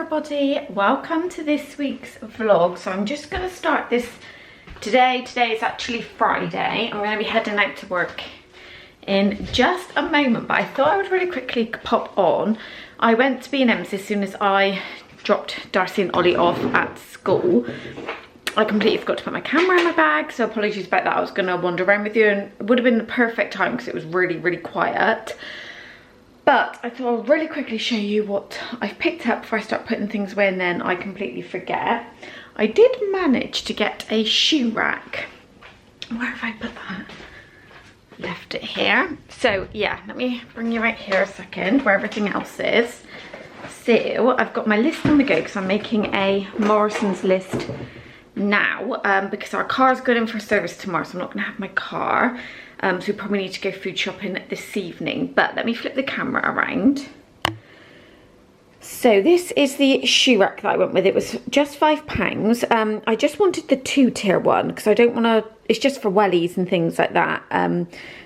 everybody, welcome to this week's vlog. So I'm just going to start this today. Today is actually Friday. I'm going to be heading out to work in just a moment, but I thought I would really quickly pop on. I went to B&M's as soon as I dropped Darcy and Ollie off at school. I completely forgot to put my camera in my bag, so apologies about that. I was going to wander around with you and it would have been the perfect time because it was really quiet. But I thought I'll really quickly show you what I've picked up before I start putting things away and then I completely forget. I did manage to get a shoe rack. Where have I put that? Left it here. So yeah, let me bring you right here a second where everything else is. So I've got my list on the go because I'm making a Morrison's list now because our car's going in for service tomorrow, so I'm not going to have my car. So we probably need to go food shopping this evening, but let me flip the camera around. So this is the shoe rack that I went with. It was just £5. I just wanted the 2-tier one because I don't want to, it's just for wellies and things like that.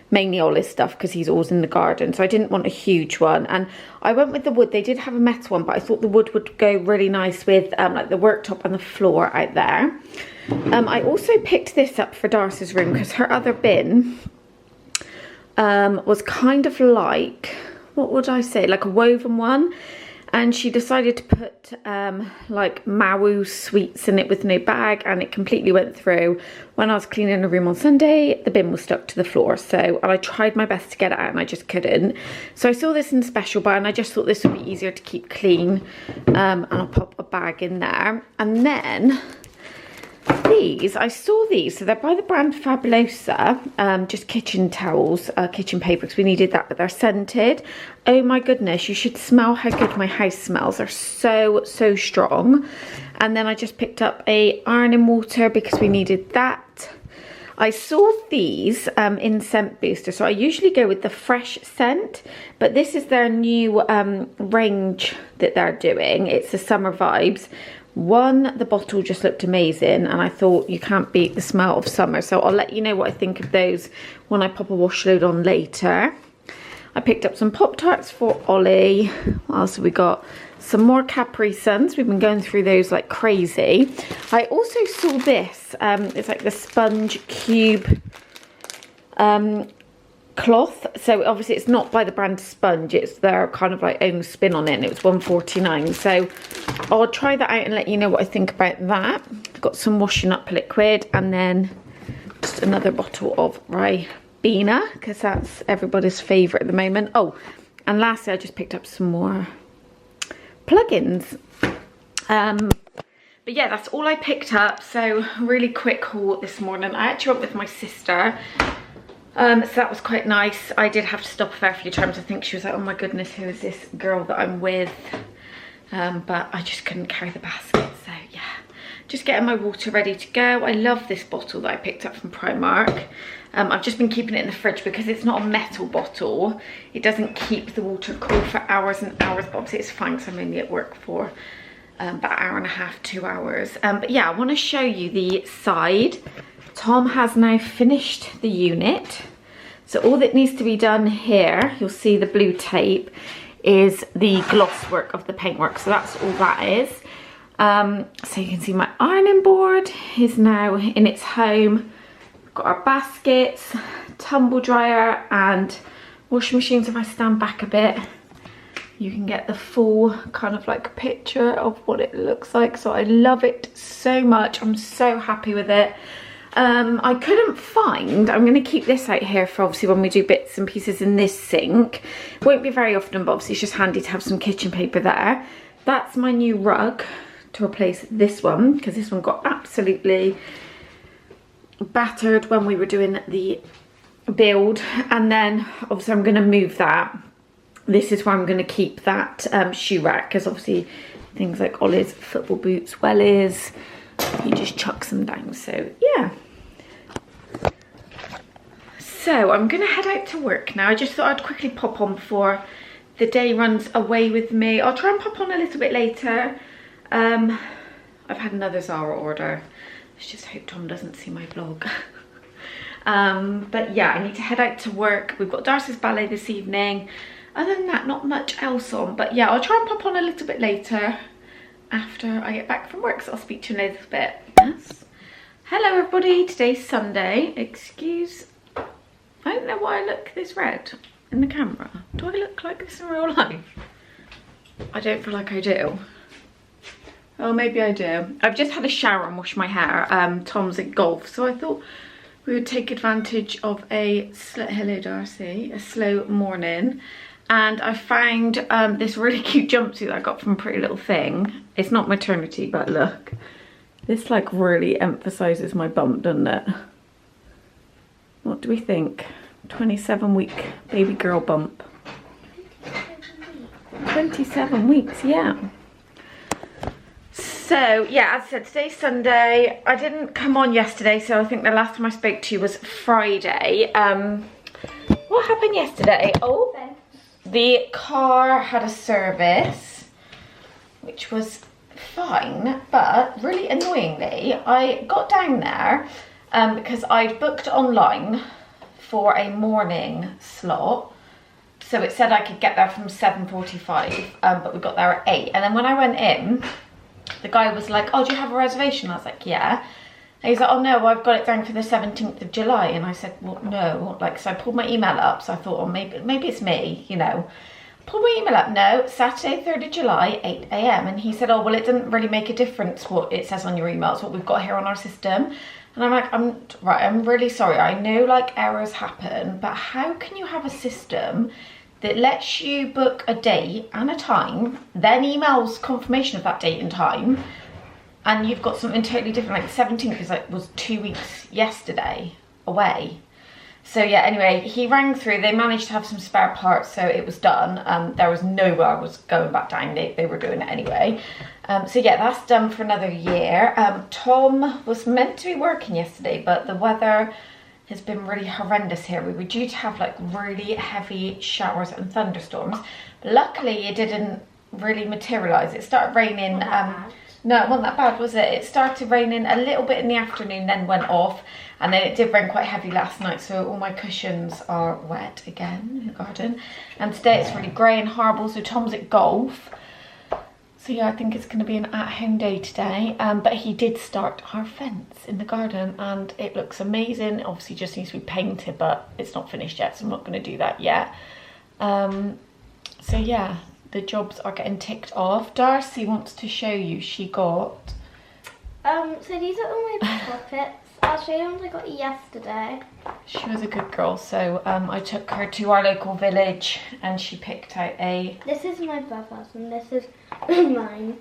Mainly all his stuff because he's always in the garden, so I didn't want a huge one. And I went with the wood. They did have a metal one, but I thought the wood would go really nice with like the worktop and the floor out there. I also picked this up for Darcy's room because her other bin was kind of like, what would I say, like a woven one, and she decided to put like Mawu sweets in it with no bag, and it completely went through. When I was cleaning the room on Sunday, the bin was stuck to the floor, so I tried my best to get it out and I just couldn't. So I saw this in the special buy and I just thought this would be easier to keep clean, and I'll pop a bag in there. And then these, I saw these, so they're by the brand Fabulosa, just kitchen towels, kitchen paper, because we needed that, but they're scented. Oh my goodness, you should smell how good my house smells. They're so strong. And then I just picked up a ironing water because we needed that. I saw these in Scent Booster, so I usually go with the fresh scent, but this is their new range that they're doing. It's the summer vibes. One, the bottle just looked amazing and I thought you can't beat the smell of summer, so I'll let you know what I think of those when I pop a wash load on later. I picked up some Pop-Tarts for Ollie. What else have we got? Some more Capri Suns. We've been going through those like crazy. I also saw this, it's like the sponge cube cloth. So obviously it's not by the brand Sponge, it's their kind of like own spin on it, and it was £1.49. So I'll try that out and let you know what I think about that. I've got some washing up liquid and then just another bottle of Ribena because that's everybody's favourite at the moment. Oh, and lastly I just picked up some more plugins. But yeah, that's all I picked up. So really quick haul this morning. I actually went with my sister. So that was quite nice. I did have to stop her a few times. I think she was like, oh my goodness, who is this girl that I'm with? But I just couldn't carry the basket, so yeah. Just getting my water ready to go. I love this bottle that I picked up from Primark. I've just been keeping it in the fridge because it's not a metal bottle. It doesn't keep the water cool for hours and hours, but obviously it's fine because I'm only at work for about an hour and a half, 2 hours. But yeah, I want to show you the side. Tom has now finished the unit. So all that needs to be done here, you'll see the blue tape, is the gloss work of the paintwork. So that's all that is. So you can see my ironing board is now in its home. We've got our baskets, tumble dryer and washing machines. If I stand back a bit, you can get the full kind of like picture of what it looks like. So I love it so much. I'm so happy with it. I couldn't find, I'm going to keep this out here for obviously when we do bits and pieces in this sink. Won't be very often, but obviously it's just handy to have some kitchen paper there. That's my new rug to replace this one because this one got absolutely battered when we were doing the build. And then obviously I'm going to move that. This is where I'm going to keep that shoe rack because obviously things like Ollie's football boots, wellies, he just chucks them down. So yeah. So I'm gonna head out to work now. I just thought I'd quickly pop on before the day runs away with me. I'll try and pop on a little bit later. I've had another Zara order. Let's just hope Tom doesn't see my vlog. But yeah, I need to head out to work. We've got Darcy's ballet this evening. Other than that, not much else on. But yeah, I'll try and pop on a little bit later. after I get back from work, so I'll speak to you in a little bit. Yes. Hello everybody, today's Sunday. Excuse, I don't know why I look this red in the camera. Do I look like this in real life? I don't feel like I do. Oh, maybe I do. I've just had a shower and washed my hair. Tom's at golf, so I thought we would take advantage of hello Darcy, a slow morning. And I found this really cute jumpsuit that I got from Pretty Little Thing. It's not maternity, but look. This like really emphasises my bump, doesn't it? What do we think? 27-week baby girl bump. 27 weeks, yeah. So yeah, as I said, today's Sunday. I didn't come on yesterday, so I think the last time I spoke to you was Friday. What happened yesterday? Oh, the car had a service, which was fine, but really annoyingly, I got down there because I'd booked online for a morning slot. So it said I could get there from 7:45, but we got there at 8. And then when I went in, the guy was like, oh, do you have a reservation? I was like, yeah. And he's like, oh no, I've got it down for the 17th of July. And I said, well, no. Like, so I pulled my email up. So I thought, oh, maybe it's me, you know. Pulled my email up, no, Saturday, 3rd of July, 8 AM. And he said, oh, well, it doesn't really make a difference what it says on your email. It's what we've got here on our system. And I'm like, I'm really sorry. I know like errors happen, but how can you have a system that lets you book a date and a time, then emails confirmation of that date and time, and you've got something totally different? Like the 17th was 2 weeks yesterday away. So yeah, anyway, he rang through. They managed to have some spare parts, so it was done. There was no way I was going back down. They were doing it anyway. So yeah, that's done for another year. Tom was meant to be working yesterday, but the weather has been really horrendous here. We were due to have like really heavy showers and thunderstorms. But luckily, it didn't really materialise. It started raining. No, it wasn't that bad, was it? It started raining a little bit in the afternoon, then went off. And then it did rain quite heavy last night, so all my cushions are wet again in the garden. And today it's really grey and horrible, so Tom's at golf. So yeah, I think it's going to be an at-home day today. But he did start our fence in the garden and it looks amazing. Obviously just needs to be painted, but it's not finished yet, so I'm not going to do that yet. So yeah, the jobs are getting ticked off. Darcy wants to show you, she got... So these are all my puppets. I'll show you the ones I got yesterday. She was a good girl, so I took her to our local village and she picked out a... This is my brother's and this is mine.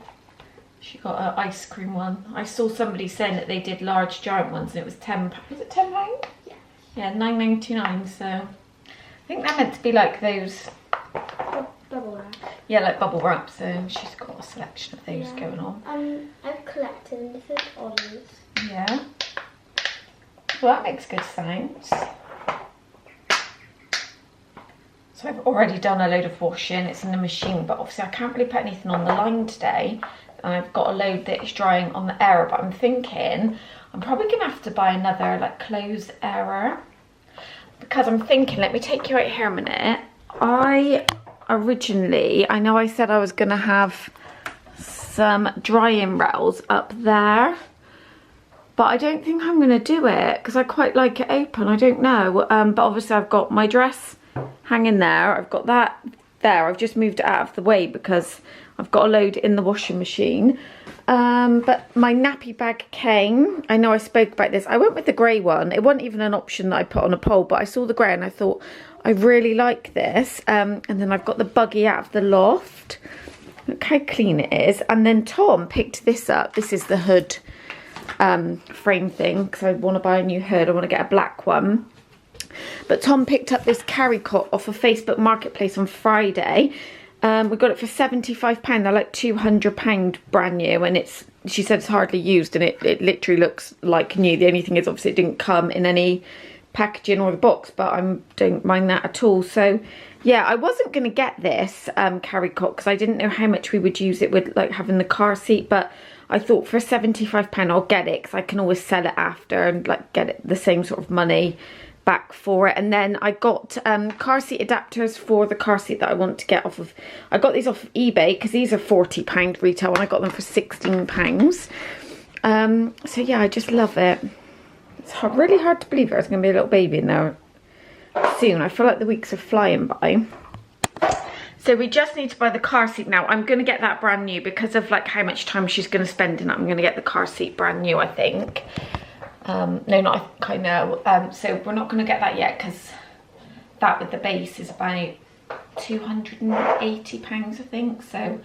She got an ice cream one. I saw somebody saying that they did large giant ones and it was £10. Was it £10? Yes. Yeah, £9.99, so... I think they're meant to be like those... Bubble wrap. Yeah, like bubble wrap, so she's got a selection of those going on. I've collected and this is Ollie's. Yeah. Well, that makes good sounds. So I've already done a load of washing. It's in the machine, but obviously I can't really put anything on the line today. And I've got a load that is drying on the air, but I'm thinking I'm probably going to have to buy another like clothes airer. Because I'm thinking, let me take you out here a minute. I know I said I was going to have some drying rails up there. But I don't think I'm going to do it because I quite like it open. I don't know. But obviously I've got my dress hanging there. I've got that there. I've just moved it out of the way because I've got a load in the washing machine. But my nappy bag came. I know I spoke about this. I went with the grey one. It wasn't even an option that I put on a poll, but I saw the grey and I thought, I really like this. And then I've got the buggy out of the loft. Look how clean it is. And then Tom picked this up. This is the hood frame thing because I want to buy a new hood. I want to get a black one. But Tom picked up this carry cot off of Facebook Marketplace on Friday. We got it for £75. They're like £200 brand new, and she said it's hardly used, and it literally looks like new. The only thing is obviously it didn't come in any packaging or the box, but I don't mind that at all. So yeah, I wasn't going to get this carry cot because I didn't know how much we would use it with like having the car seat, but I thought for £75 I'll get it because I can always sell it after and like get it the same sort of money back for it. And then I got car seat adapters for the car seat that I want to get off of. I got these off of eBay because these are £40 retail and I got them for £16. So yeah, I just love it. It's really hard to believe there's going to be a little baby in there soon. I feel like the weeks are flying by. So we just need to buy the car seat now. I'm going to get that brand new because of like how much time she's going to spend in it. I'm going to get the car seat brand new, I think. No, not I think, I know. So we're not going to get that yet because that with the base is about £280, I think. So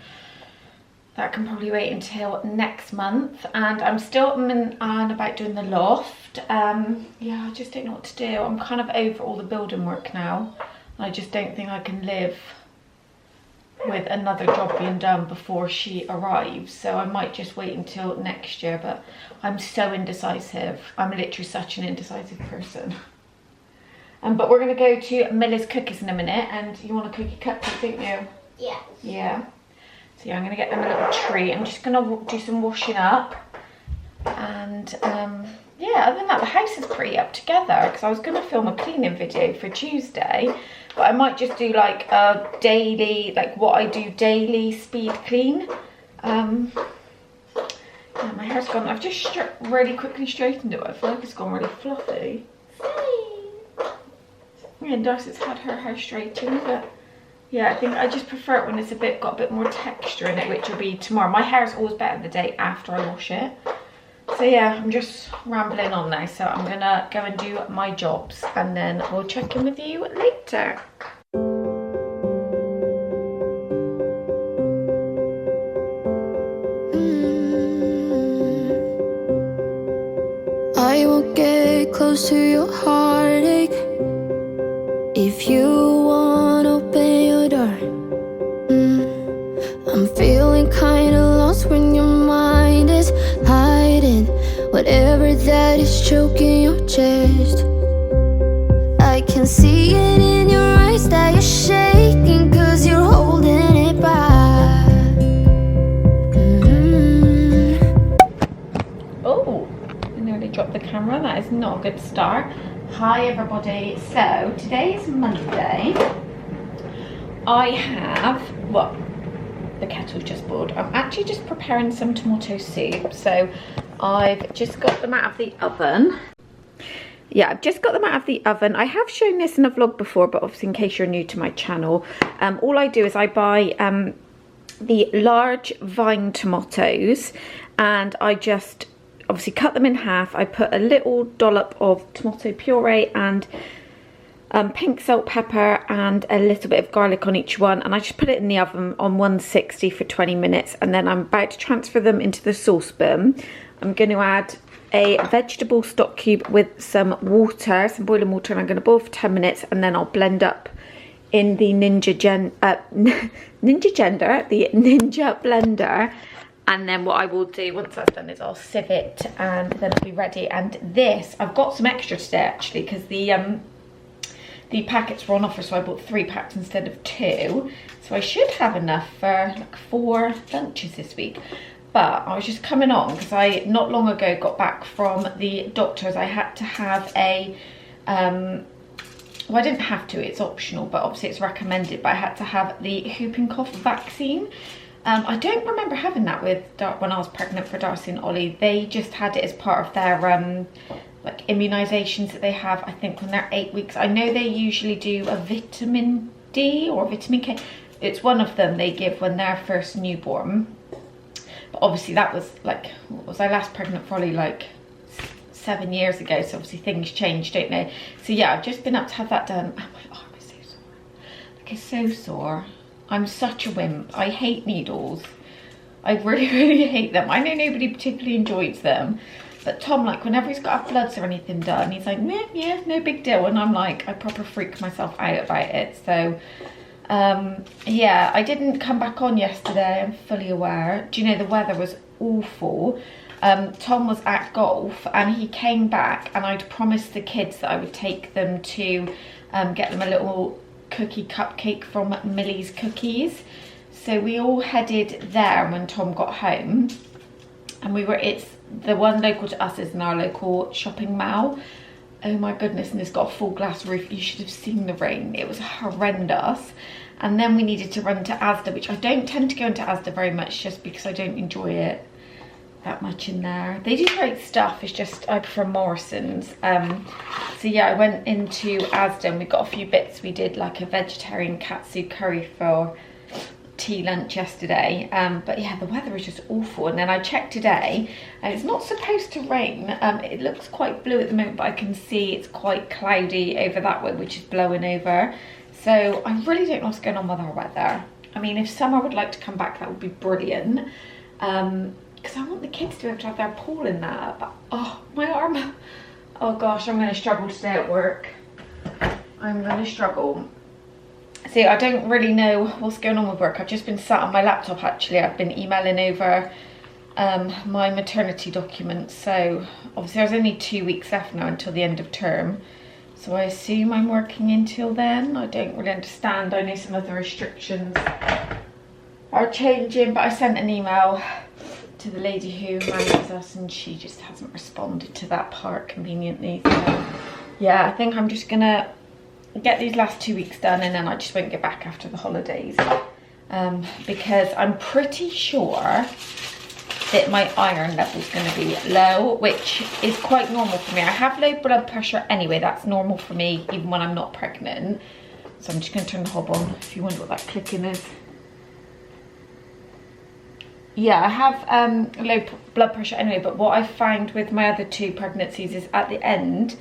that can probably wait until next month. And I'm still on about doing the loft. Yeah, I just don't know what to do. I'm kind of over all the building work now. I just don't think I can live with another job being done before she arrives, so I might just wait until next year. But I'm so indecisive. I'm literally such an indecisive person. But we're going to go to Miller's Cookies in a minute, and you want a cookie cupcake, don't you? Yeah. Yeah. So yeah, I'm going to get them a little treat. I'm just going to do some washing up, and yeah, other than that, the house is pretty up together because I was going to film a cleaning video for Tuesday, but I might just do like a daily, like what I do daily speed clean. Yeah, my hair's gone. I've just really quickly straightened it. I feel like it's gone really fluffy. Yeah, Darcy's had her hair straightened, but yeah, I think I just prefer it when it's got a bit more texture in it, which will be tomorrow. My hair's always better the day after I wash it. So yeah, I'm just rambling on now, so I'm gonna go and do my jobs and then we'll check in with you later. I won't get close to your heartache if you won't open your door. I'm feeling kinda lost when your mind is hiding whatever that is choking your chest. I can see it in your eyes that you're shaking 'cause you're holding it back. Oh, I nearly dropped the camera. That is not a good start. Hi everybody. So today is Monday. I have, well, the kettle's just boiled. I'm actually just preparing some tomato soup. So I've just got them out of the oven. Yeah, I've just got them out of the oven. I have shown this in a vlog before, but obviously in case you're new to my channel, all I do is I buy the large vine tomatoes and I just obviously cut them in half. I put a little dollop of tomato puree and pink salt, pepper and a little bit of garlic on each one, and I just put it in the oven on 160 for 20 minutes, and then I'm about to transfer them into the saucepan. I'm going to add a vegetable stock cube with some water, some boiling water, and I'm going to boil for 10 minutes and then I'll blend up in the Ninja blender. And then what I will do once I've done is I'll sieve it and then it'll be ready. And this, I've got some extra today actually because the packets were on offer, so I bought 3 packs instead of 2. So I should have enough for like 4 lunches this week. But I was just coming on because I not long ago got back from the doctors. I had to have a, well, I didn't have to, it's optional, but obviously it's recommended, but I had to have the whooping cough vaccine. I don't remember having that with when I was pregnant for Darcy and Ollie. They just had it as part of their like immunisations that they have, I think, when they're 8 weeks. I know they usually do a vitamin D or vitamin K. It's one of them they give when they're first newborn. But obviously that was like, what was I last pregnant for Ollie, like 7 years ago, so obviously things change, don't they? So yeah, I've just been up to have that done. Oh, my arm is so sore. Like, it's so sore. I'm such a wimp. I hate needles. I really, really hate them. I know nobody particularly enjoys them, but Tom, like, whenever he's got to have bloods or anything done, he's like, yeah, no big deal. And I'm like, I proper freak myself out about it. So yeah, I didn't come back on yesterday, I'm fully aware. Do you know, the weather was awful. Tom was at golf and he came back and I'd promised the kids that I would take them to get them a little cookie cupcake from Millie's Cookies. So we all headed there when Tom got home, and it's the one local to us is in our local shopping mall. Oh my goodness, and it's got a full glass roof. You should have seen the rain. It was horrendous. And then we needed to run to Asda, which I don't tend to go into Asda very much just because I don't enjoy it that much in there. They do great stuff, it's just I prefer Morrison's. So yeah, I went into Asda and we got a few bits. We did like a vegetarian katsu curry for tea lunch yesterday, but yeah, the weather is just awful. And then I checked today and it's not supposed to rain. It looks quite blue at the moment, but I can see it's quite cloudy over that way, which is blowing over. So I really don't know what's going on with our weather. I mean, if summer would like to come back, that would be brilliant, because I want the kids to be able to have their pool in that. But oh, my arm, oh gosh, I'm going to struggle today at work. I'm going to struggle. See, I don't really know what's going on with work. I've just been sat on my laptop actually. I've been emailing over my maternity documents. So obviously there's only 2 weeks left now until the end of term. So I assume I'm working until then. I don't really understand. I know some of the restrictions are changing, but I sent an email to the lady who manages us and she just hasn't responded to that part conveniently. So yeah, I think I'm just gonna get these last 2 weeks done and then I just won't get back after the holidays, because I'm pretty sure that my iron level is going to be low, which is quite normal for me. I have low blood pressure anyway. That's normal for me even when I'm not pregnant. So I'm just going to turn the hob on if you wonder what that clicking is. Yeah, I have low blood pressure anyway, but what I found with my other 2 pregnancies is at the end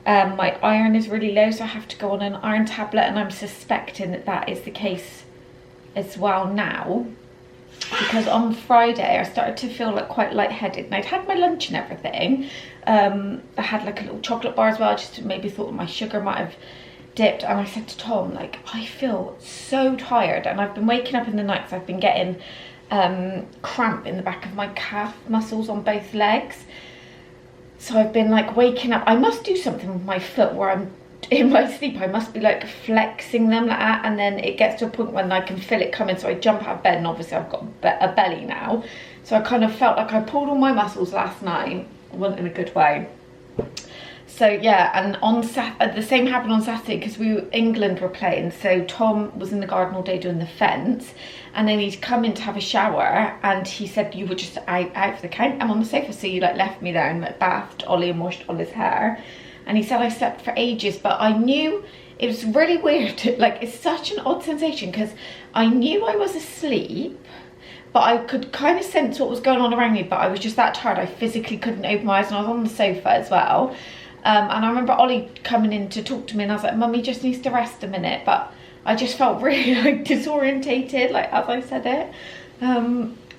my iron is really low, so I have to go on an iron tablet, and I'm suspecting that that is the case as well now, because on Friday I started to feel like quite lightheaded and I'd had my lunch and everything. I had like a little chocolate bar as well, just maybe thought my sugar might have dipped, and I said to Tom, like, I feel so tired, and I've been waking up in the night because I've been getting cramp in the back of my calf muscles on both legs. So I've been like waking up. I must do something with my foot where I'm in my sleep. I must be like flexing them like that, and then it gets to a point when I can feel it coming. So I jump out of bed, and obviously I've got a belly now. So I kind of felt like I pulled all my muscles last night. I wasn't in a good way. So yeah, and on the same happened on Saturday because England were playing. So Tom was in the garden all day doing the fence, and then he'd come in to have a shower, and he said, you were just out for the count. I'm on the sofa, so you like left me there and like bathed Ollie and washed Ollie's hair. And he said I slept for ages, but I knew it was really weird. Like, it's such an odd sensation because I knew I was asleep, but I could kind of sense what was going on around me, but I was just that tired. I physically couldn't open my eyes, and I was on the sofa as well. And I remember Ollie coming in to talk to me, and I was like, Mummy just needs to rest a minute, but I just felt really like disorientated, like as I said it.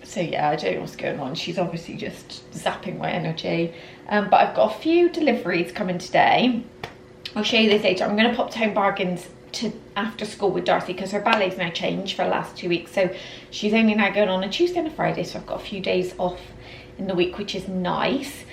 So yeah, I don't know what's going on. She's obviously just zapping my energy. But I've got a few deliveries coming today. I'll show you this later. I'm going to pop to Home Bargains to after school with Darcy because her ballet's now changed for the last 2 weeks. So she's only now going on a Tuesday and a Friday. So I've got a few days off in the week, which is nice.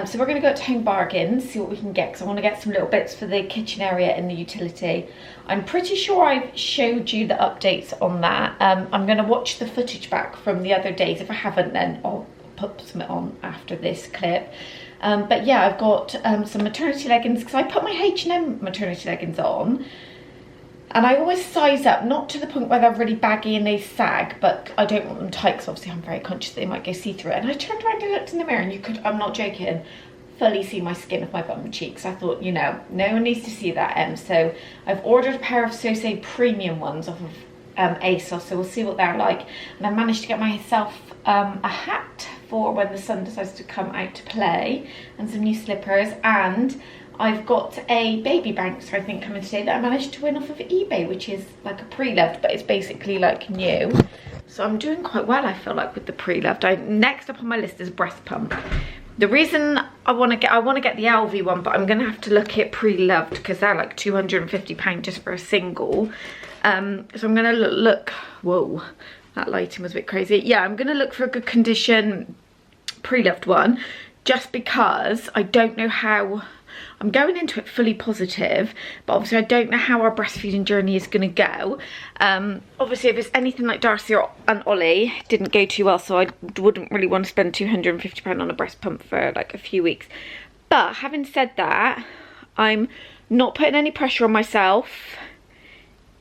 So we're going to go to Home Bargains, see what we can get, because I want to get some little bits for the kitchen area and the utility. I'm pretty sure I've showed you the updates on that. I'm going to watch the footage back from the other days. If I haven't, then I'll put some on after this clip. But yeah, I've got some maternity leggings, because I put my H&M maternity leggings on. And I always size up, not to the point where they're really baggy and they sag, but I don't want them tight because obviously I'm very conscious they might go see-through. And I turned around and looked in the mirror, and you could, I'm not joking, fully see my skin of my bum and cheeks. I thought, you know, no one needs to see that. So I've ordered a pair of So premium ones off of ASOS, so we'll see what they're like. And I managed to get myself a hat for when the sun decides to come out to play, and some new slippers, and I've got a baby bouncer, I think, coming today that I managed to win off of eBay, which is like a Preloved, but it's basically like new. So I'm doing quite well, I feel like, with the Preloved. Next up on my list is breast pump. The reason I want to get the LV one, but I'm going to have to look at Preloved because they're like £250 just for a single. So I'm going to look, whoa, that lighting was a bit crazy. Yeah, I'm going to look for a good condition Preloved one, just because I don't know how. I'm going into it fully positive, but obviously I don't know how our breastfeeding journey is going to go. Obviously, if it's anything like Darcy and Ollie, it didn't go too well, so I wouldn't really want to spend £250 on a breast pump for like a few weeks. But having said that, I'm not putting any pressure on myself.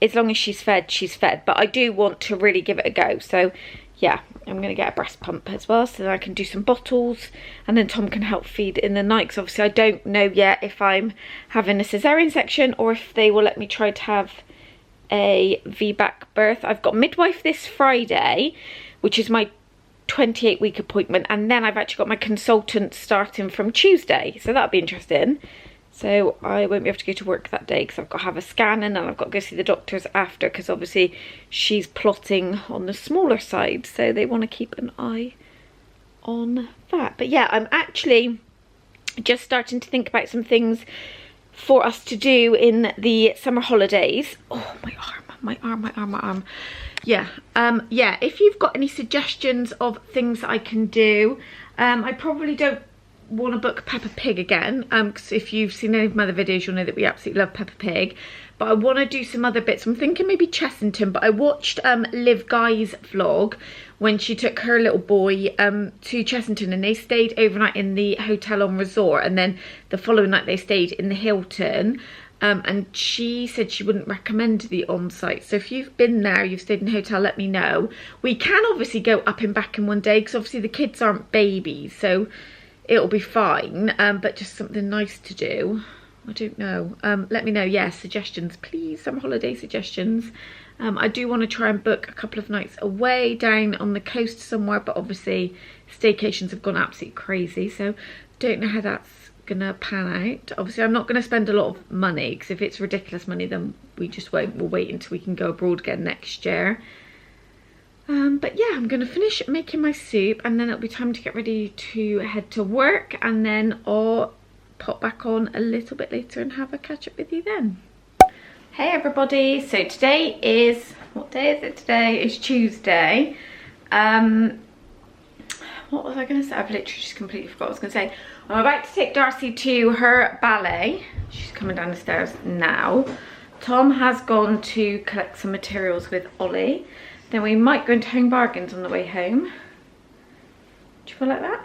As long as she's fed, she's fed. But I do want to really give it a go. So yeah, I'm going to get a breast pump as well, so that I can do some bottles, and then Tom can help feed in the night, because obviously I don't know yet if I'm having a cesarean section or if they will let me try to have a VBAC birth. I've got midwife this Friday, which is my 28-week appointment, and then I've actually got my consultant starting from Tuesday, so that'll be interesting. So I won't be able to go to work that day because I've got to have a scan, and then I've got to go see the doctors after, because obviously she's plotting on the smaller side, so they want to keep an eye on that. But yeah, I'm actually just starting to think about some things for us to do in the summer holidays. Oh, my arm. Yeah, yeah, if you've got any suggestions of things I can do, I probably don't want to book Peppa Pig again, because if you've seen any of my other videos, you'll know that we absolutely love Peppa Pig, but I want to do some other bits. I'm thinking maybe Chessington, but I watched Liv Guy's vlog when she took her little boy to Chessington, and they stayed overnight in the hotel on resort, and then the following night they stayed in the Hilton, and she said she wouldn't recommend the on-site. So if you've been there, you've stayed in a hotel, let me know. We can obviously go up and back in one day, because obviously the kids aren't babies, so it'll be fine, but just something nice to do. I don't know. Let me know. Yeah, suggestions, please. Some holiday suggestions. I do want to try and book a couple of nights away down on the coast somewhere, but obviously staycations have gone absolutely crazy, so don't know how that's gonna pan out. Obviously I'm not going to spend a lot of money, because if it's ridiculous money then we just won't. We'll wait until we can go abroad again next year. But yeah, I'm going to finish making my soup, and then it'll be time to get ready to head to work, and then I'll pop back on a little bit later and have a catch up with you then. Hey everybody, so today is, what day is it today? It's Tuesday. What was I going to say? I've literally just completely forgot what I was going to say. I'm about to take Darcy to her ballet. She's coming down the stairs now. Tom has gone to collect some materials with Ollie. Then we might go into Home Bargains on the way home. Do you feel like that?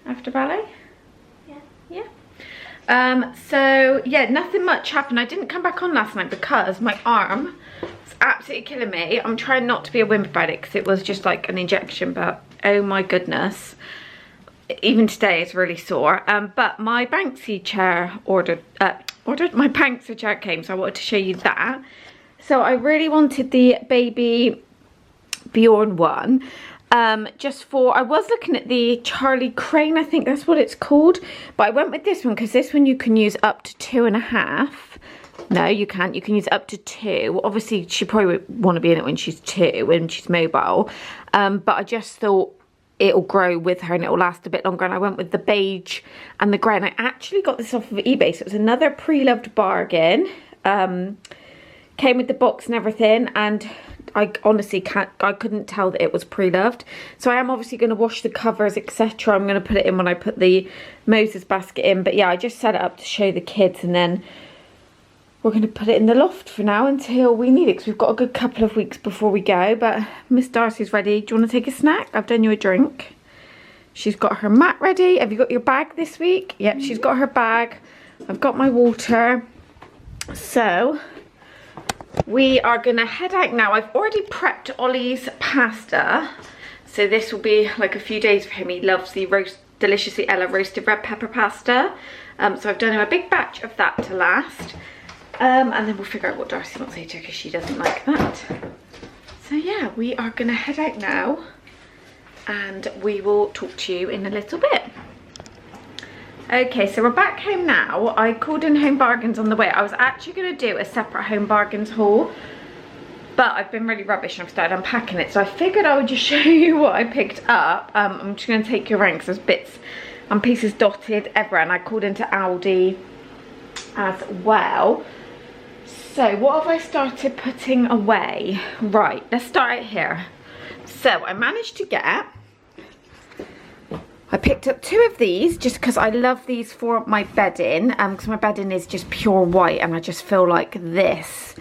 After ballet? Yeah. Yeah. So yeah, nothing much happened. I didn't come back on last night because my arm is absolutely killing me. I'm trying not to be a wimp about it, because it was just like an injection, but oh my goodness. Even today it's really sore. But my Banksy chair my Banksy chair came, so I wanted to show you that. So I really wanted the baby Bjorn one, just for, I was looking at the Charlie Crane, I think that's what it's called, but I went with this one because this one you can use up to 2.5. No, you can't. You can use up to 2. Obviously, she probably won't want to be in it when she's 2, when she's mobile, but I just thought it'll grow with her and it'll last a bit longer, and I went with the beige and the grey, and I actually got this off of eBay, so it was another Preloved bargain. Came with the box and everything, and I honestly couldn't tell that it was Preloved. So I am obviously going to wash the covers, etc. I'm going to put it in when I put the Moses basket in. But yeah, I just set it up to show the kids, and then we're going to put it in the loft for now until we need it, because we've got a good couple of weeks before we go. But Miss Darcy's ready. Do you want to take a snack? I've done you a drink. She's got her mat ready. Have you got your bag this week? Yep, she's got her bag. I've got my water. So we are gonna head out now. I've already prepped Ollie's pasta, so this will be like a few days for him. He loves the Deliciously Ella roasted red pepper pasta, so I've done him a big batch of that to last, and then we'll figure out what Darcy wants later, because she doesn't like that. So yeah, we are gonna head out now, and we will talk to you in a little bit. Okay, so we're back home now. I called in Home Bargains on the way. I was actually going to do a separate Home Bargains haul, but I've been really rubbish and I've started unpacking it, so I figured I would just show you what I picked up. I'm just going to take you around because there's bits and pieces dotted everywhere, and I called into Aldi as well. So what have I started putting away? Right, let's start out here. So I managed to get, I picked up 2 of these just because I love these for my bedding, because my bedding is just pure white, and I just feel like this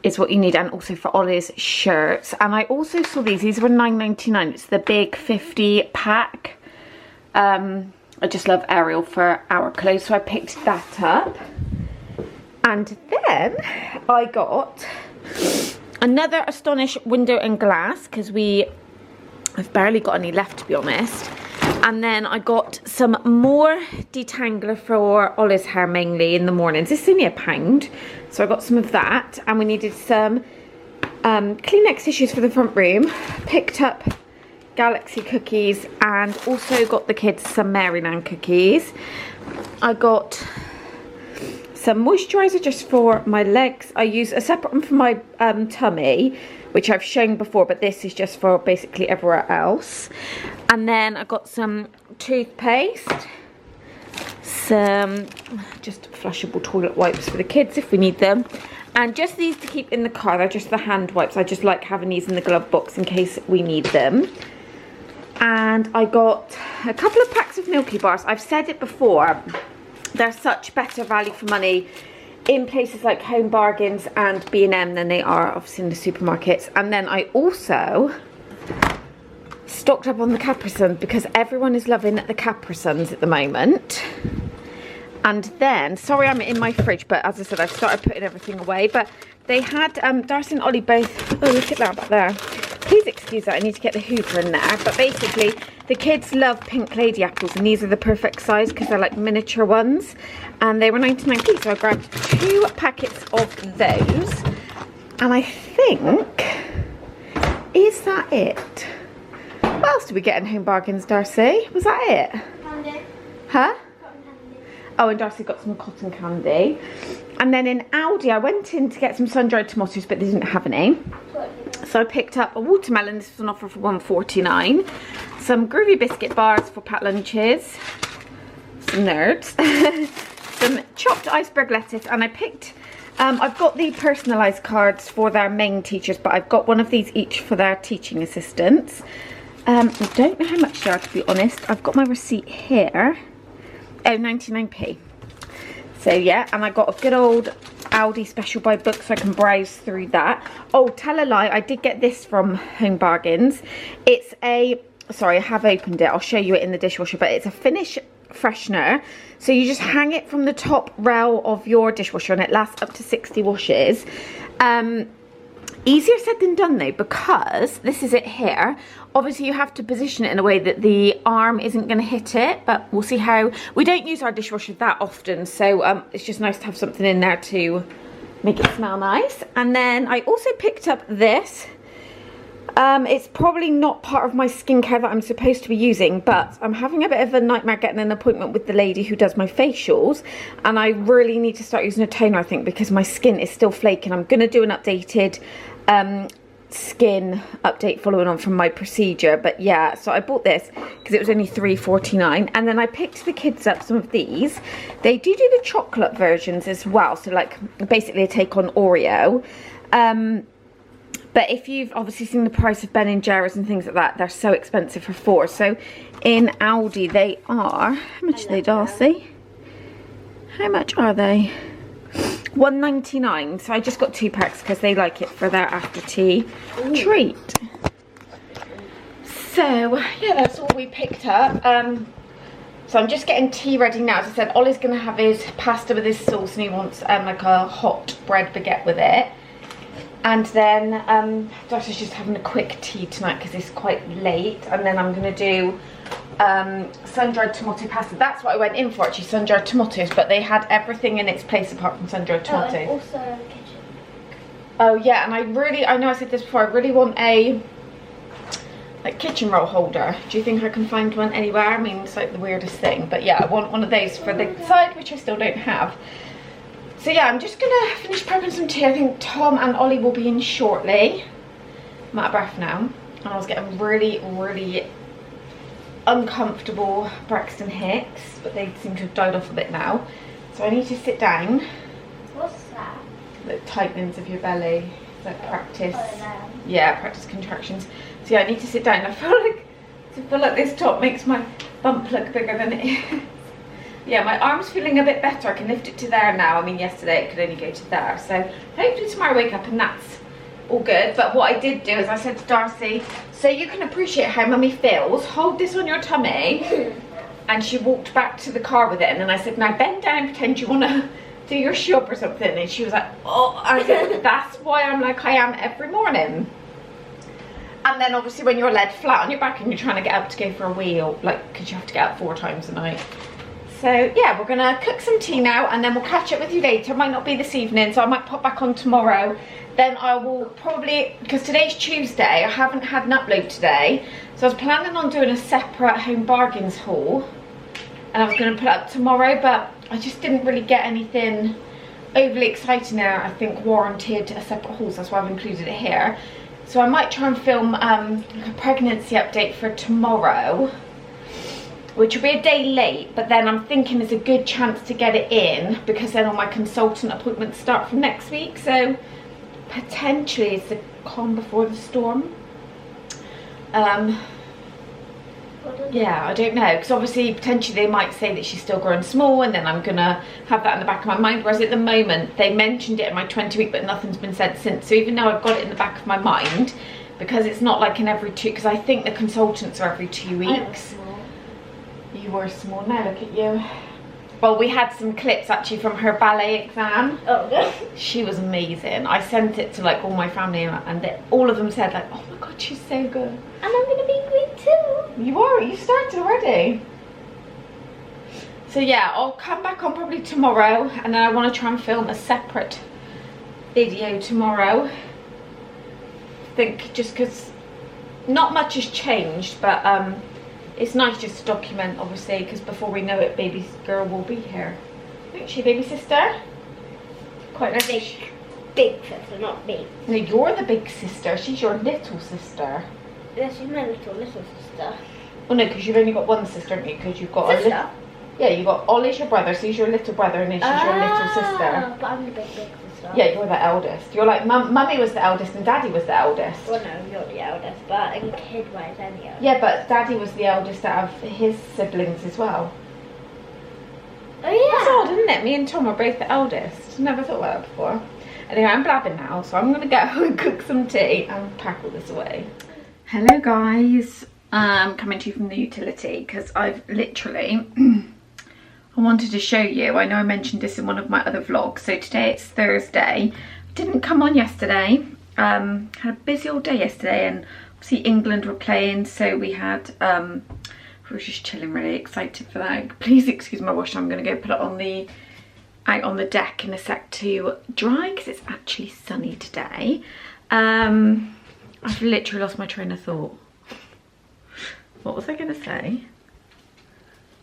is what you need, and also for Ollie's shirts. And I also saw these were $9.99. It's the big 50 pack. I just love Ariel for our clothes, so I picked that up. And then I got another Astonish window and glass, because I've barely got any left, to be honest. And then I got some more detangler for Ollie's hair, mainly in the mornings. This is only £1, so I got some of that. And we needed some Kleenex tissues for the front room. Picked up Galaxy cookies and also got the kids some Maryland cookies. I got some moisturiser just for my legs. I use a separate one for my tummy, which I've shown before, but this is just for basically everywhere else. And then I got some toothpaste, some just flushable toilet wipes for the kids if we need them, and just these to keep in the car. They're just the hand wipes. I just like having these in the glove box in case we need them. And I got a couple of packs of Milky Bars. I've said it before, they're such better value for money in places like Home Bargains and B&M than they are obviously in the supermarkets. And then I also stocked up on the Capri Suns, because everyone is loving the Capri Suns at the moment. And then, sorry I'm in my fridge, but as I said, I've started putting everything away. But they had, Darcy and Ollie both, oh look at that back there. Please excuse that, I need to get the Hoover in there. But basically, the kids love pink lady apples, and these are the perfect size because they're like miniature ones. And they were 99p, so I grabbed 2 packets of those. And I think, is that it? What else did we get in Home Bargains, Darcy? Was that it? Candy. Huh? Cotton candy. Oh, and Darcy got some cotton candy. And then in Aldi, I went in to get some sun-dried tomatoes, but they didn't have any. So I picked up a watermelon. This was on offer for £1.49. Some groovy biscuit bars for packed lunches. Some nerds. Some chopped iceberg lettuce. And I picked, I've got the personalised cards for their main teachers, but I've got one of these each for their teaching assistants. I don't know how much they are, to be honest. I've got my receipt here. Oh, 99p. So yeah, and I got a good old Aldi special buy book, so I can browse through that. Oh, tell a lie, I did get this from Home Bargains. It's a, sorry, I have opened it. I'll show you it in the dishwasher, but it's a finish freshener. So you just hang it from the top rail of your dishwasher and it lasts up to 60 washes. Easier said than done though, because this is it here. Obviously you have to position it in a way that the arm isn't going to hit it, but we'll see how. We don't use our dishwasher that often, so it's just nice to have something in there to make it smell nice. And then I also picked up this. It's probably not part of my skincare that I'm supposed to be using, but I'm having a bit of a nightmare getting an appointment with the lady who does my facials, and I really need to start using a toner, I think, because my skin is still flaking. I'm going to do an updated skin update following on from my procedure, but yeah, so I bought this because it was only £3.49. And then I picked the kids up some of these. They do the chocolate versions as well, so like basically a take on Oreo. But if you've obviously seen the price of Ben & Jerry's and things like that, they're so expensive for 4. So in Aldi they are, how much are they, Darcy? How much are they? £1.99. So I just got 2 packs because they like it for their after tea treat. So yeah, that's all we picked up. So I'm just getting tea ready now. As I said, Ollie's going to have his pasta with his sauce, and he wants like a hot bread baguette with it. And then Darcy's just having a quick tea tonight because it's quite late. And then I'm going to do sun-dried tomato pasta. That's what I went in for, actually, sun-dried tomatoes. But they had everything in its place apart from sun-dried tomatoes. And also kitchen. Oh yeah, and I know I said this before, I really want a like kitchen roll holder. Do you think I can find one anywhere? I mean, it's like the weirdest thing. But yeah, I want one of those for the side, which I still don't have. So yeah, I'm just gonna finish prepping some tea. I think Tom and Ollie will be in shortly. I'm out of breath now. And I was getting really, really uncomfortable Braxton Hicks, but they seem to have died off a bit now. So I need to sit down. What's that? The tightenings of your belly. Like practice. Oh, no. Yeah, practice contractions. So yeah, I need to sit down. I feel like this top makes my bump look bigger than it is. Yeah, my arm's feeling a bit better. I can lift it to there now. I mean, yesterday it could only go to there. So hopefully tomorrow I wake up and that's all good. But what I did do is I said to Darcy, so you can appreciate how mummy feels, hold this on your tummy and she walked back to the car with it, and then I said, now bend down, pretend you want to do your shop or something, and she was like, oh. I said, that's why I'm like I am every morning. And then obviously when you're laid flat on your back and you're trying to get up to go for a wee, or like, because you have to get up 4 times a night. So yeah, we're gonna cook some tea now, and then we'll catch up with you later. Might not be this evening, so I might pop back on tomorrow. Then I will probably, because today's Tuesday, I haven't had an upload today, so I was planning on doing a separate Home Bargains haul, and I was going to put it up tomorrow, but I just didn't really get anything overly exciting there. I think warranted a separate haul, so that's why I've included it here. So I might try and film like a pregnancy update for tomorrow, which will be a day late, but then I'm thinking there's a good chance to get it in, because then all my consultant appointments start from next week, so potentially it's the calm before the storm. Yeah, I don't know, because obviously potentially they might say that she's still growing small, and then I'm gonna have that in the back of my mind, whereas at the moment they mentioned it in my 20-week, but nothing's been said since. So even though I've got it in the back of my mind, because it's not like in every 2, because I think the consultants are every 2 weeks. You were small, now look at you. Well, we had some clips actually from her ballet exam. Oh, good. She was amazing. I sent it to like all my family, and all of them said like, oh my god, she's so good. And I'm gonna be great too. You are, you started already. So yeah, I'll come back on probably tomorrow, and then I want to try and film a separate video tomorrow. I think just because not much has changed, but it's nice just to document, obviously, because before we know it, baby girl will be here. Isn't she, baby sister? Quite nice. Big sister, not big. No, you're the big sister. She's your little sister. Yeah, she's my little sister. Oh no, because you've only got one sister, haven't you? Because you've got Sister? a little. Yeah, you got Ollie's your brother, so he's your little brother, and then she's your little sister. But I'm the big sister. Yeah, you're the eldest. You're like mummy was the eldest and daddy was the eldest. Well, no, you're the eldest, but in kid-wise, I'm the eldest. Yeah, but daddy was the eldest out of his siblings as well. Oh yeah. That's odd, isn't it? Me and Tom are both the eldest. Never thought about that before. Anyway, I'm blabbing now, so I'm gonna go and cook some tea and pack all this away. Hello guys, I'm coming to you from the utility because I've literally I wanted to show you, I know I mentioned this in one of my other vlogs, so today it's Thursday. Didn't come on yesterday, had a busy old day yesterday, and obviously England were playing, so we had, we were just chilling, really excited for that. Please excuse my wash, I'm going to go put it on the, out on the deck in a sec to dry, because it's actually sunny today. I've literally lost my train of thought. What was I going to say?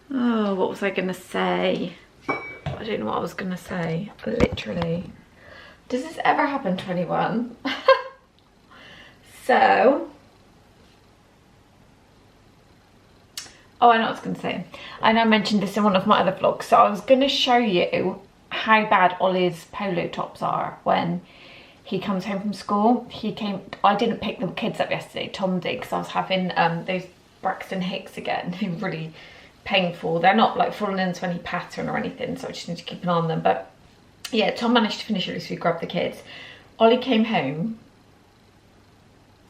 Oh, what was I going to say? I don't know what I was going to say. Literally. Does this ever happen, 21? So. Oh, I know what I was going to say. I know I mentioned this in one of my other vlogs. So I was going to show you how bad Ollie's polo tops are when he comes home from school. I didn't pick the kids up yesterday. Tom did, because I was having those Braxton Hicks again. They were really painful. They're not like falling into any pattern or anything, so I just need to keep an eye on them. But yeah, Tom managed to finish it, so we grabbed the kids. Ollie came home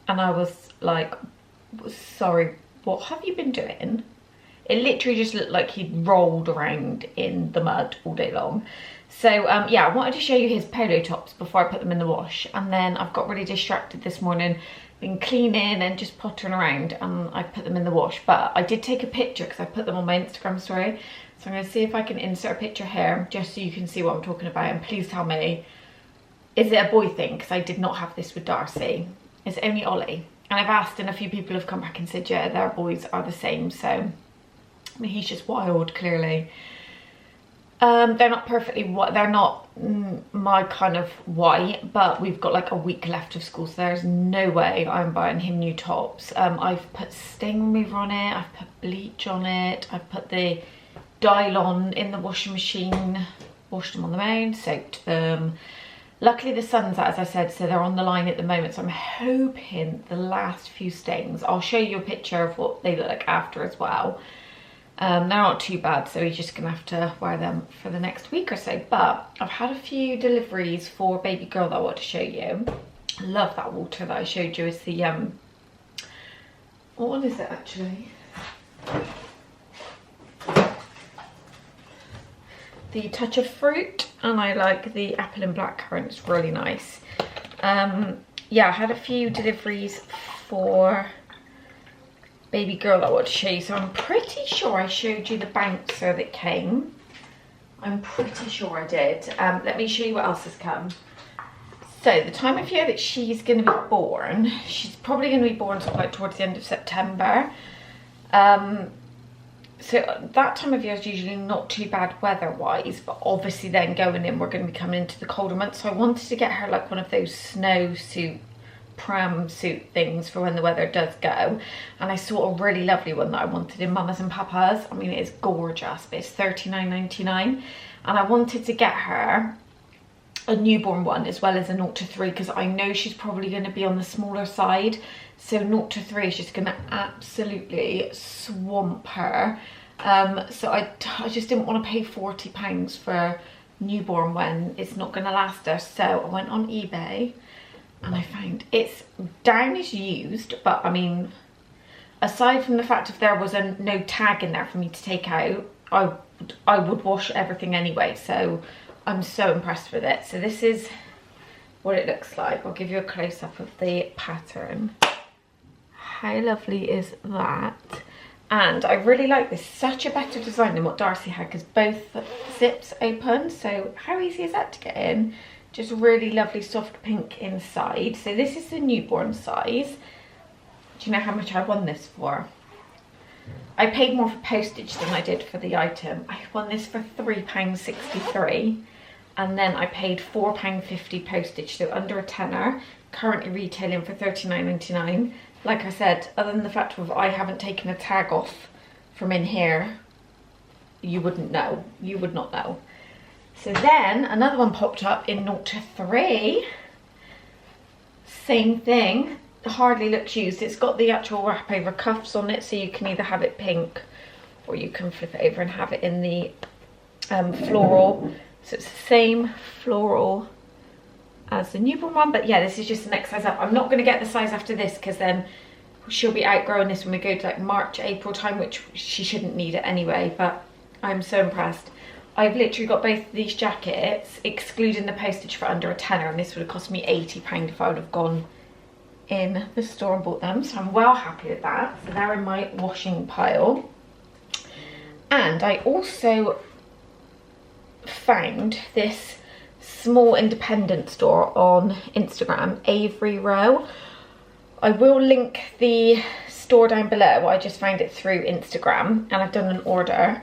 and I was like, sorry, what have you been doing? It literally just looked like he'd rolled around in the mud all day long. So yeah, I wanted to show you his polo tops before I put them in the wash, and then I've got really distracted this morning, been cleaning and just pottering around, and I put them in the wash. But I did take a picture because I put them on my Instagram story, so I'm going to see if I can insert a picture here just so you can see what I'm talking about. And please tell me, is it a boy thing? Because I did not have this with Darcy. It's only Ollie, and I've asked, and a few people have come back and said yeah, their boys are the same. So I mean, he's just wild, clearly. They're not perfectly white, they're not my kind of white, but we've got like a week left of school, so there's no way I'm buying him new tops. I've put stain remover on it, I've put bleach on it, I've put the Dylon in the washing machine, washed them on the mound, soaked them. Luckily the sun's out, as I said, so they're on the line at the moment, so I'm hoping the last few stains, I'll show you a picture of what they look like after as well. They're not too bad, so he's just gonna have to wear them for the next week or so. But I've had a few deliveries for baby girl that I want to show you. I love that water that I showed you. It's the what is it actually? the touch of fruit, and I like the apple and blackcurrant. It's really nice. Yeah, I had a few deliveries for baby girl I want to show you. So I'm pretty sure I showed you the bouncer that came. I'm pretty sure I did. Let me show you what else has come. So the time of year that she's going to be born, she's probably going to be born sort of like towards the end of September. So that time of year is usually not too bad weather-wise, but obviously then going in, we're going to be coming into the colder months. So I wanted to get her like one of those snow suit, pram suit things for when the weather does go. And I saw a really lovely one that I wanted in Mamas and Papas. I mean, it is gorgeous, but it's $39.99. And I wanted to get her a newborn one as well as a 0 to 3, because I know she's probably going to be on the smaller side. So 0 to 3 is just going to absolutely swamp her. So I just didn't want to pay £40 for newborn when it's not going to last her. So I went on eBay and I found it's down as used, but I mean, aside from the fact if there was no tag in there for me to take out, I would wash everything anyway. So I'm so impressed with it. So this is what it looks like. I'll give you a close-up of the pattern. How lovely is that? And I really like this. Such a better design than what Darcy had, because both zips open. So how easy is that to get in? Just really lovely soft pink inside. So this is the newborn size. Do you know how much I won this for? I paid more for postage than I did for the item. I won this for £3.63. And then I paid £4.50 postage, so under a tenner, currently retailing for $39.99. Like I said, other than the fact of I haven't taken a tag off from in here, you wouldn't know. You would not know. So then another one popped up in 0 to 3. Same thing, hardly looks used. It's got the actual wrap over cuffs on it, so you can either have it pink or you can flip it over and have it in the floral. So it's the same floral as the newborn one, but yeah, this is just the next size up. I'm not going to get the size after this, because then she'll be outgrowing this when we go to like March, April time, which she shouldn't need it anyway. But I'm so impressed. I've literally got both of these jackets, excluding the postage, for under a tenner, and this would have cost me £80 if I would have gone in the store and bought them. So I'm well happy with that. So they're in my washing pile. And I also found this small independent store on Instagram, Avery Row. I will link the store down below. I just found it through Instagram and I've done an order,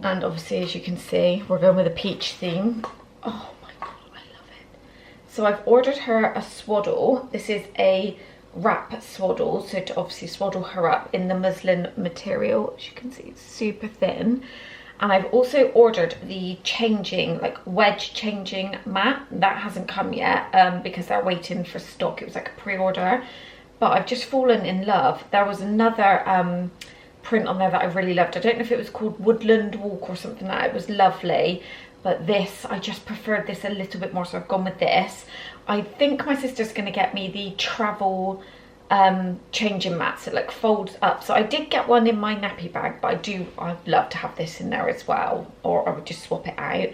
and obviously, as you can see, we're going with a peach theme. Oh my god, I love it. So I've ordered her a swaddle. This is a wrap swaddle, so to obviously swaddle her up in the muslin material. As you can see, it's super thin. And I've also ordered the changing, like wedge changing mat. That hasn't come yet because they're waiting for stock. It was like a pre-order, but I've just fallen in love. There was another print on there that I really loved. I don't know if it was called Woodland Walk or something like that. It was lovely, but this, I just preferred this a little bit more, so I've gone with this. I think my sister's gonna get me the travel changing mat, so it like folds up. So I did get one in my nappy bag, but I'd love to have this in there as well, or I would just swap it out.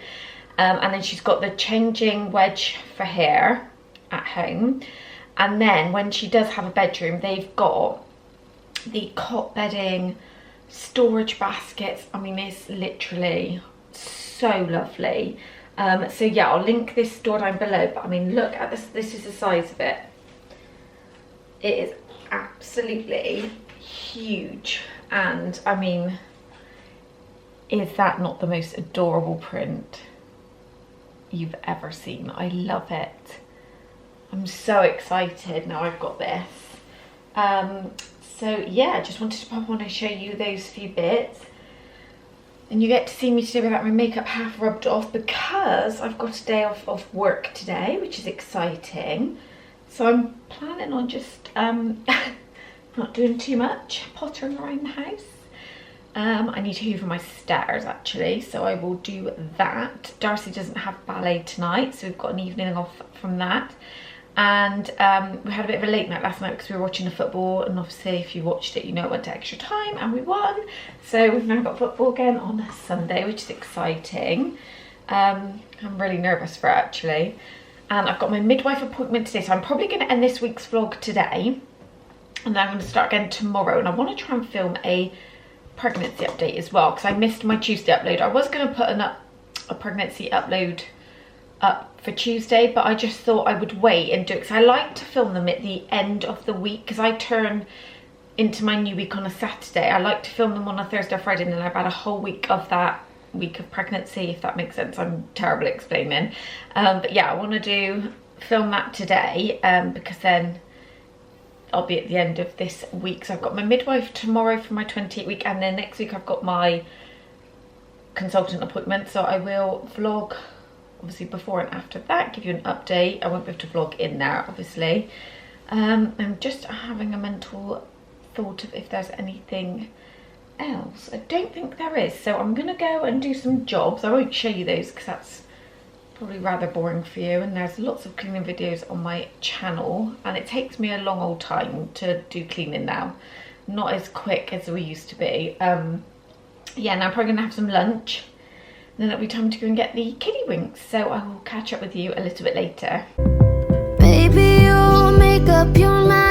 And then she's got the changing wedge for hair at home, and then when she does have a bedroom, they've got the cot bedding, storage baskets. I mean, it's literally so lovely. So yeah, I'll link this store down below, but I mean, look at this. This is the size of it. It is absolutely huge, and I mean, is that not the most adorable print you've ever seen? I love it. I'm so excited now I've got this. So yeah, I just wanted to pop on and show you those few bits, and you get to see me today without my makeup half rubbed off, because I've got a day off of work today, which is exciting. So I'm planning on just not doing too much pottering around the house. I need to hoover my stairs actually, so I will do that. Darcy doesn't have ballet tonight, so we've got an evening off from that. And we had a bit of a late night last night because we were watching the football, and obviously if you watched it you know it went to extra time and we won. So we've now got football again on a Sunday, which is exciting. I'm really nervous for it actually. And I've got my midwife appointment today, so I'm probably going to end this week's vlog today. And then I'm going to start again tomorrow, and I want to try and film a pregnancy update as well because I missed my Tuesday upload. I was going to put a pregnancy upload up for Tuesday, but I just thought I would wait and do it because I like to film them at the end of the week because I turn into my new week on a Saturday. I like to film them on a Thursday or Friday, and then I've had a whole week of that week of pregnancy, if that makes sense. I'm terrible at explaining, but yeah, I want to film that today because then I'll be at the end of this week. So I've got my midwife tomorrow for my 28th week, and then next week I've got my consultant appointment, so I will vlog obviously before and after that, give you an update. I won't be able to vlog in there obviously. I'm just having a mental thought of if there's anything else. I don't think there is, so I'm gonna go and do some jobs. I won't show you those because that's probably rather boring for you, and there's lots of cleaning videos on my channel, and it takes me a long old time to do cleaning now, not as quick as we used to be. Yeah, now I'm probably gonna have some lunch, and then it'll be time to go and get the kiddie winks, so I will catch up with you a little bit later. Baby, you'll make up your mind.